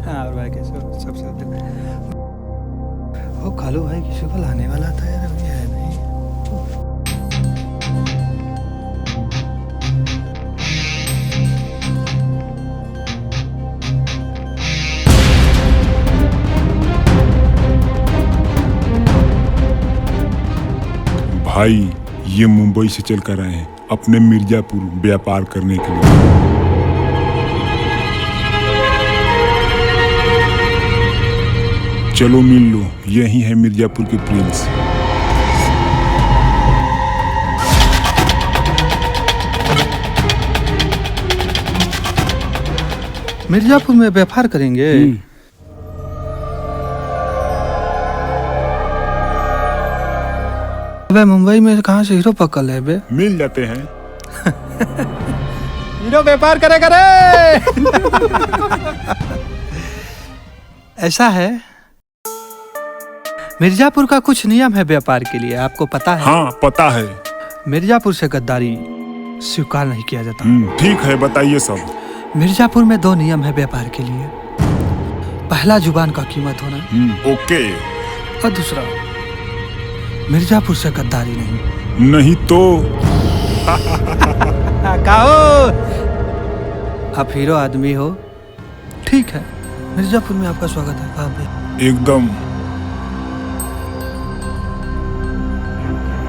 हाँ, और भाई कैसे हो? सब सब वो कालू भाई किसी को लाने वाला था यार, अभी है नहीं। भाई ये मुंबई से चल कर आए हैं अपने मिर्जापुर व्यापार करने के लिए। चलो मिल लो, यही है मिर्जापुर के प्रिंस। मिर्जापुर में व्यापार करेंगे? अबे मुंबई में कहाँ से हीरो पकड़ है बे? मिल जाते हैं। हीरो व्यापार करे करे। ऐसा है, मिर्जापुर का कुछ नियम है व्यापार के लिए, आपको पता है? हाँ पता है। मिर्जापुर से गद्दारी स्वीकार नहीं किया जाता। ठीक है, बताइए सब। मिर्जापुर में 2 नियम है व्यापार के लिए। पहला, जुबान का कीमत होना। ओके। और दूसरा, मिर्जापुर से गद्दारी नहीं। नहीं तो कहो आप हीरो आदमी हो, ठीक है, मिर्जापुर में आपका स्वागत है। आप भी एकदम